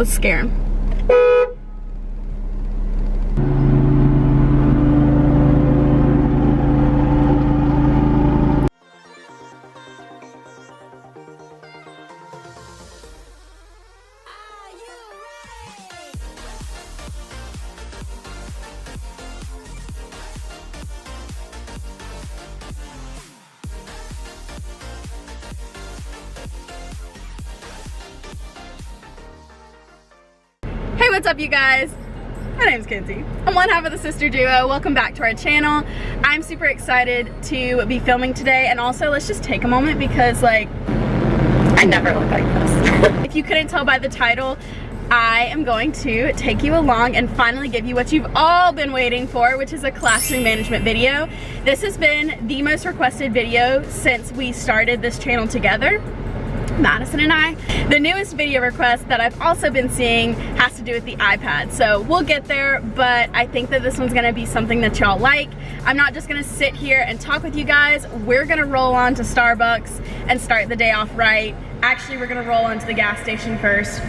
Let's scare him. Hey, what's up you guys? My name's Kenzie. I'm one half of the sister duo. Welcome back to our channel. I'm super excited to be filming today, and also let's just take a moment because like, I never look like this. If you couldn't tell by the title, I am going to take you along and finally give you what you've all been waiting for, which is a classroom management video. This has been the most requested video since we started this channel together, Madison and I. The newest video request that I've also been seeing has to do with the iPad, so we'll get there, but I think that this one's gonna be something that y'all like. I'm not just gonna sit here and talk with you guys. We're gonna roll on to Starbucks and start the day off right. Actually, we're gonna roll onto the gas station first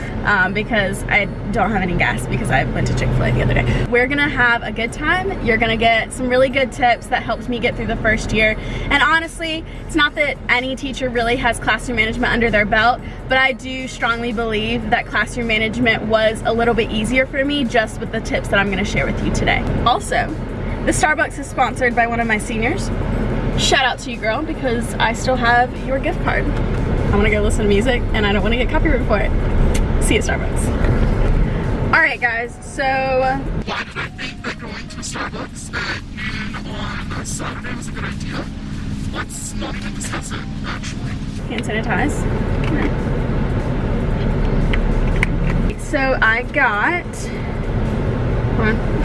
because I don't have any gas because I went to Chick-fil-A the other day. We're gonna have a good time. You're gonna get some really good tips that helps me get through the first year. And honestly, it's not that any teacher really has classroom management under their belt, but I do strongly believe that classroom management was a little bit easier for me just with the tips that I'm gonna share with you today. Also, the Starbucks is sponsored by one of my seniors. Shout out to you, girl, because I still have your gift card. I want to go listen to music and I don't want to get copyrighted for it. See you at Starbucks. Alright guys, so why did I think that going to Starbucks at noon on a Saturday was a good idea? Let's not even discuss it, actually. hand sanitize. Okay. So I got, hold on.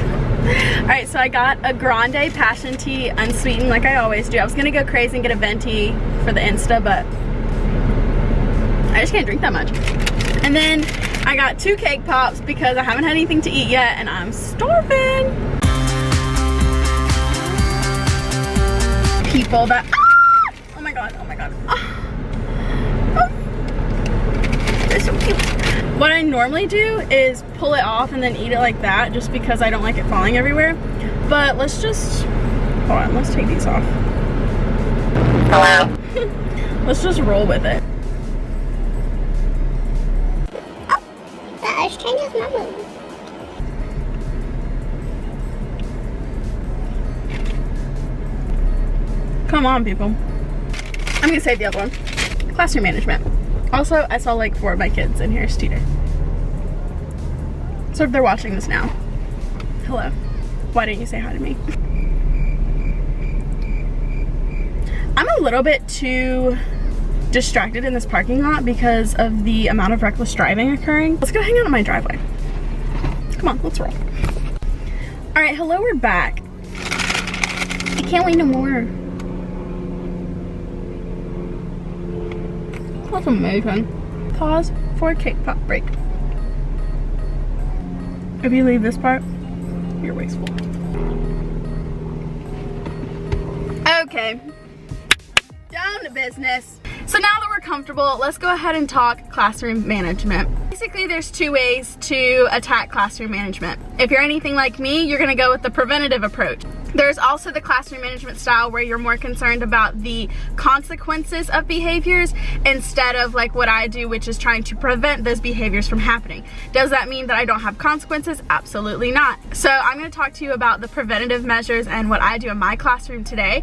Alright, so I got a grande passion tea unsweetened like I always do. I was gonna go crazy and get a venti for the Insta, but I just can't drink that much. And then I got 2 cake pops because I haven't had anything to eat yet and I'm starving. People that, oh my god, oh my god. They're so cute. What I normally do is pull it off and then eat it like that just because I don't like it falling everywhere. But let's just, hold on, let's take these off. Hello? Let's just roll with it. I was trying to use my move. Come on, people. I'm gonna save the other one. Classroom management. Also, I saw like 4 of my kids in here today. So if they're watching this now, hello. Why didn't you say hi to me? I'm a little bit too distracted in this parking lot because of the amount of reckless driving occurring. Let's go hang out in my driveway. Come on, let's roll. All right, hello, we're back. I can't wait no more. That's amazing. Pause for a cake pop break. If you leave this part, you're wasteful. Okay, down to business. So now that we're comfortable, let's go ahead and talk classroom management. Basically, there's 2 ways to attack classroom management. If you're anything like me, you're gonna go with the preventative approach. There's also the classroom management style where you're more concerned about the consequences of behaviors instead of like what I do, which is trying to prevent those behaviors from happening. Does that mean that I don't have consequences? Absolutely not. So I'm gonna talk to you about the preventative measures and what I do in my classroom today.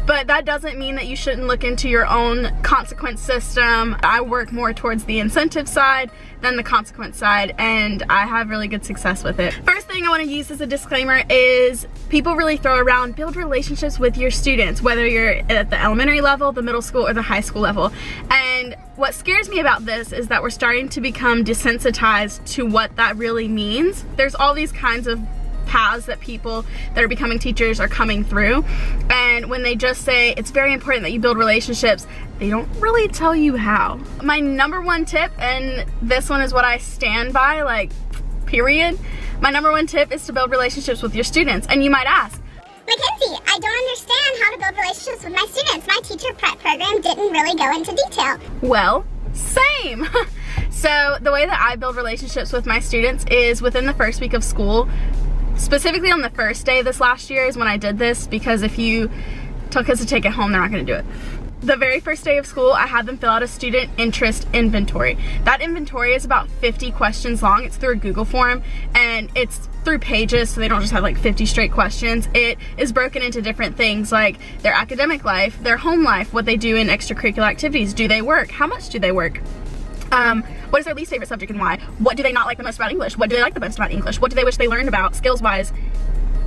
But that doesn't mean that you shouldn't look into your own consequence system. I work more towards the incentive side than the consequence side, and I have really good success with it. First thing I want to use as a disclaimer is people really throw around build relationships with your students, whether you're at the elementary level, the middle school, or the high school level. And what scares me about this is that we're starting to become desensitized to what that really means. There's all these kinds of paths that people that are becoming teachers are coming through, and when they just say it's very important that you build relationships, they don't really tell you how. My number 1 tip, and this one is what I stand by, like, period, my number 1 tip is to build relationships with your students. And you might ask, Mackenzie, I don't understand how to build relationships with my students. My teacher prep program didn't really go into detail. well, same. So the way that I build relationships with my students is within the first week of school. Specifically on the first day this last year is when I did this, because if you tell kids to take it home, they're not gonna do it. The very first day of school, I had them fill out a student interest inventory. That inventory is about 50 questions long. It's through a Google form, and it's through pages, so they don't just have like 50 straight questions. It is broken into different things like their academic life, their home life, what they do in extracurricular activities. Do they work? How much do they work? What is their least favorite subject and why? What do they not like the most about English? What do they like the most about English? What do they wish they learned about skills-wise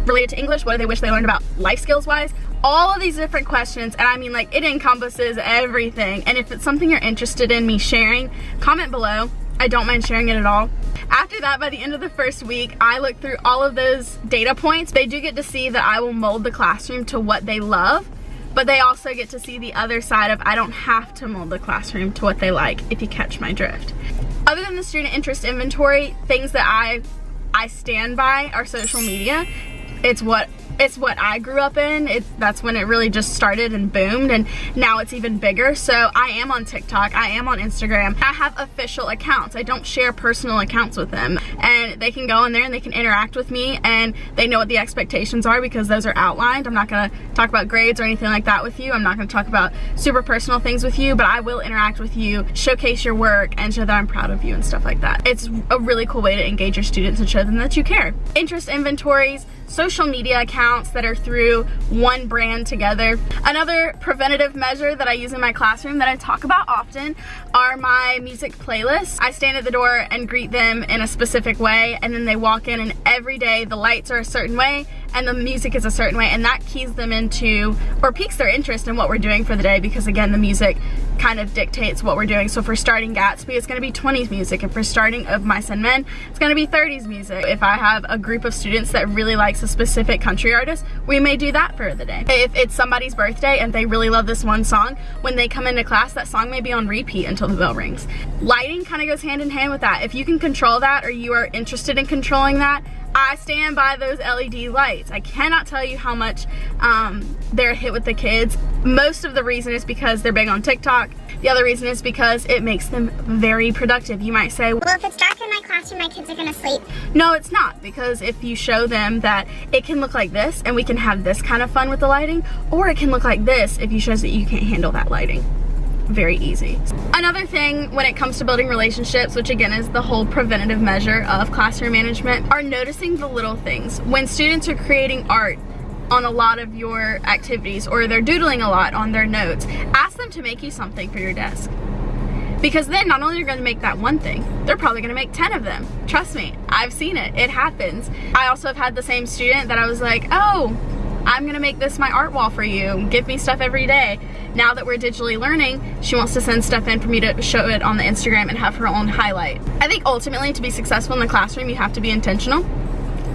related to English? What do they wish they learned about life skills-wise? All of these different questions, and I mean, like, it encompasses everything. And if it's something you're interested in me sharing, comment below. I don't mind sharing it at all. After that, by the end of the first week, I look through all of those data points. They do get to see that I will mold the classroom to what they love, but they also get to see the other side of I don't have to mold the classroom to what they like, if you catch my drift. Other than the student interest inventory, things that I stand by are social media. It's what I grew up in. That's when it really just started and boomed, and now it's even bigger. So I am on TikTok, I am on Instagram. I have official accounts. I don't share personal accounts with them, and they can go in there and they can interact with me, and they know what the expectations are because those are outlined. I'm not gonna talk about grades or anything like that with you. I'm not gonna talk about super personal things with you, but I will interact with you, showcase your work, and show that I'm proud of you and stuff like that. It's a really cool way to engage your students and show them that you care. Interest inventories, social media accounts that are through one brand together. Another preventative measure that I use in my classroom that I talk about often are my music playlists. I stand at the door and greet them in a specific way, and then they walk in, and every day the lights are a certain way and the music is a certain way, and that keys them into, or piques their interest in what we're doing for the day, because again, the music kind of dictates what we're doing. So if we're starting Gatsby, it's gonna be 20s music. If we're starting Of Mice and Men, it's gonna be 30s music. If I have a group of students that really likes a specific country artist, we may do that for the day. If it's somebody's birthday and they really love this one song, when they come into class, that song may be on repeat until the bell rings. Lighting kind of goes hand in hand with that. If you can control that, or you are interested in controlling that, I stand by those LED lights. I cannot tell you how much they're a hit with the kids. Most of the reason is because they're big on TikTok. The other reason is because it makes them very productive. You might say, Well, if it's dark in my classroom, my kids are gonna sleep. no, it's not, because if you show them that it can look like this and we can have this kind of fun with the lighting, or it can look like this if you show us that you can't handle that lighting. Very easy. Another thing when it comes to building relationships, which again is the whole preventative measure of classroom management, are noticing the little things. When students are creating art on a lot of your activities, or they're doodling a lot on their notes, ask them to make you something for your desk. Because then not only are you going to make that one thing, they're probably going to make 10 of them. Trust me, I've seen it. It happens. I also have had the same student that I was like, oh, I'm gonna make this my art wall for you. Give me stuff every day. Now that we're digitally learning, she wants to send stuff in for me to show it on the Instagram and have her own highlight. I think ultimately to be successful in the classroom, you have to be intentional.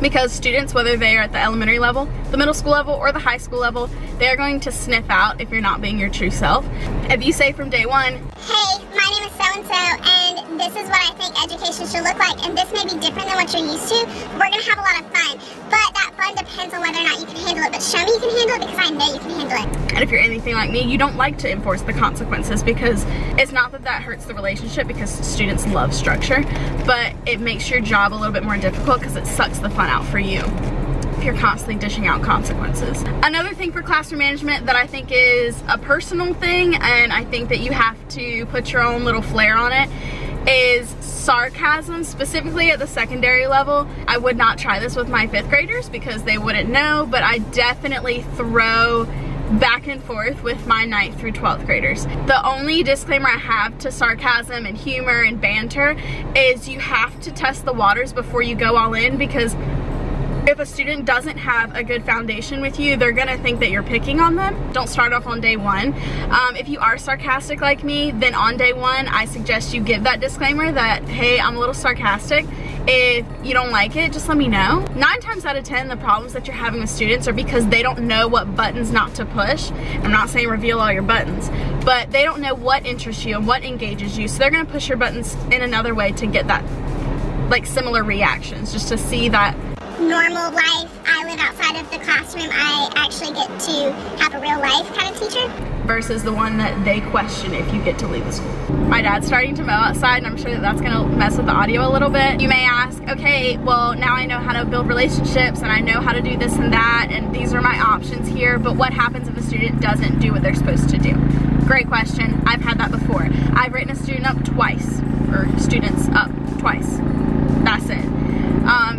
Because students, whether they are at the elementary level, the middle school level, or the high school level, they are going to sniff out if you're not being your true self. If you say from day one, Hey, my name is so-and-so, and this is what I think education should look like, and this may be different than what you're used to, we're gonna have a lot of fun. But that fun depends on whether or not you can handle it. But show me you can handle it, because I know you can handle it. and if you're anything like me, you don't like to enforce the consequences, because it's not that that hurts the relationship, because students love structure, but it makes your job a little bit more difficult because it sucks the fun out for you if you're constantly dishing out consequences. Another thing for classroom management that I think is a personal thing, and I think that you have to put your own little flair on it, is sarcasm, specifically at the secondary level. I would not try this with my 5th graders because they wouldn't know, but I definitely throw back and forth with my 9th through 12th graders. The only disclaimer I have to sarcasm and humor and banter is you have to test the waters before you go all in, because if a student doesn't have a good foundation with you, they're gonna think that you're picking on them. Don't start off on day one. If you are sarcastic like me, then on day one, I suggest you give that disclaimer that, hey, I'm a little sarcastic. If you don't like it, just let me know. 9 times out of 10, the problems that you're having with students are because they don't know what buttons not to push. I'm not saying reveal all your buttons, but they don't know what interests you and what engages you. So they're gonna push your buttons in another way to get that, like, similar reactions, just to see that normal life I live outside of the classroom, I actually get to have a real life kind of teacher. Versus the one that they question if you get to leave the school. My dad's starting to mow outside, and I'm sure that that's gonna mess with the audio a little bit. You may ask, okay, well now I know how to build relationships and I know how to do this and that, and these are my options here, but what happens if a student doesn't do what they're supposed to do? Great question. I've had that before. I've written a student up twice, or students up twice. That's it.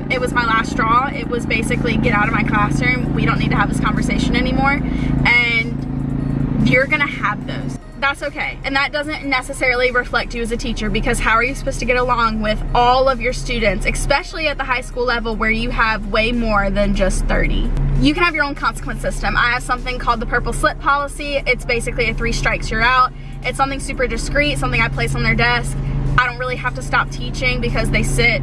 It was my last straw. It was basically, get out of my classroom. We don't need to have this conversation anymore. And you're gonna have those. That's okay. And that doesn't necessarily reflect you as a teacher, because how are you supposed to get along with all of your students, especially at the high school level where you have way more than just 30? You can have your own consequence system. I have something called the purple slip policy. It's basically a 3 strikes, you're out. It's something super discreet, something I place on their desk. I don't really have to stop teaching because they sit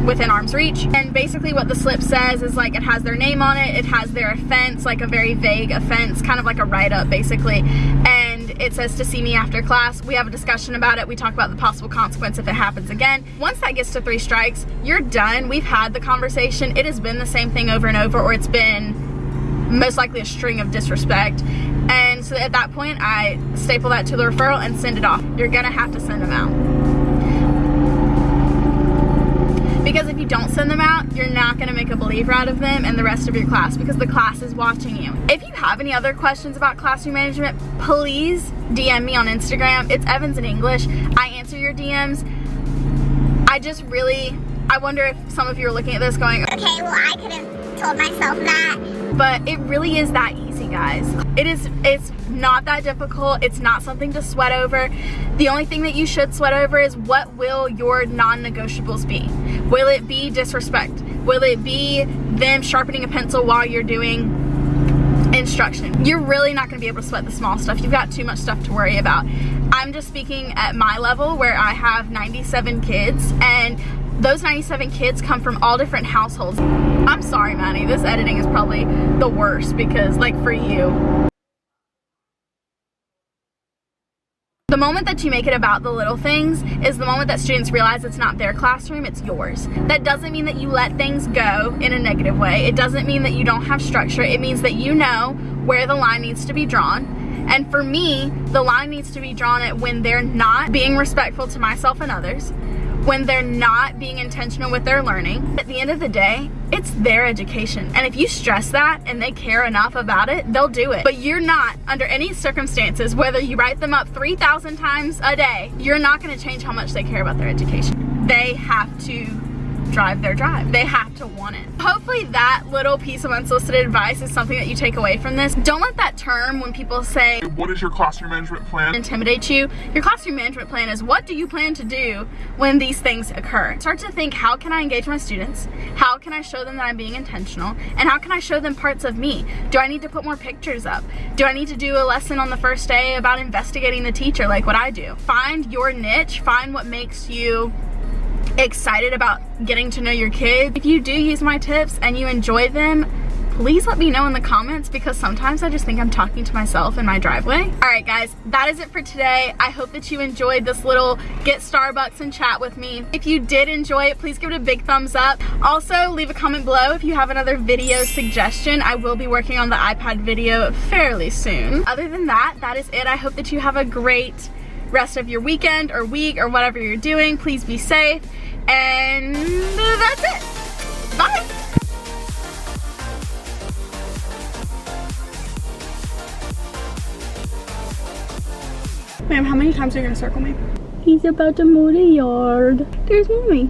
within arm's reach. And basically what the slip says is, like, it has their name on it, it has their offense, like a very vague offense, kind of like a write-up basically, and it says to see me after class. We have a discussion about it, we talk about the possible consequence if it happens again. Once that gets to 3 strikes, you're done. We've had the conversation. It has been the same thing over and over, or it's been most likely a string of disrespect. And so at that point, I staple that to the referral and send it off. You're gonna have to send them out. Because if you don't send them out, you're not gonna make a believer out of them and the rest of your class, because the class is watching you. If you have any other questions about classroom management, please DM me on Instagram. It's Evans in English. I answer your DMs. I wonder if some of you are looking at this going, Okay, well I could have told myself that. but it really is that easy, guys. It's not that difficult. It's not something to sweat over. The only thing that you should sweat over is, what will your non-negotiables be? Will it be disrespect? Will it be them sharpening a pencil while you're doing instruction? You're really not going to be able to sweat the small stuff. You've got too much stuff to worry about. I'm just speaking at my level, where I have 97 kids, and those 97 kids come from all different households. I'm sorry, Maddie, this editing is probably the worst, because, like, for you, the moment that you make it about the little things is the moment that students realize it's not their classroom, it's yours. That doesn't mean that you let things go in a negative way. It doesn't mean that you don't have structure. It means that you know where the line needs to be drawn. And for me, the line needs to be drawn at when they're not being respectful to myself and others, when they're not being intentional with their learning. At the end of the day, it's their education. And if you stress that and they care enough about it, they'll do it. But you're not, under any circumstances, whether you write them up 3,000 times a day, you're not gonna change how much they care about their education. They have to drive their drive. They have to want it. Hopefully that little piece of unsolicited advice is something that you take away from this. Don't let that term, when people say, What is your classroom management plan? intimidate you. Your classroom management plan is, what do you plan to do when these things occur? Start to think, how can I engage my students? How can I show them that I'm being intentional? And how can I show them parts of me? Do I need to put more pictures up? Do I need to do a lesson on the first day about investigating the teacher, like what I do? Find your niche, find what makes you excited about getting to know your kids. If you do use my tips and you enjoy them, please let me know in the comments, because sometimes I just think I'm talking to myself in my driveway. All right, guys, that is it for today. I hope that you enjoyed this little get Starbucks and chat with me. If you did enjoy it, please give it a big thumbs up. Also, leave a comment below if you have another video suggestion. I will be working on the iPad video fairly soon. Other than that, that is it. I hope that you have a great rest of your weekend or week or whatever you're doing. Please be safe, and that's it. Bye. Ma'am, how many times are you gonna circle me? He's about to mow the yard. There's Mommy.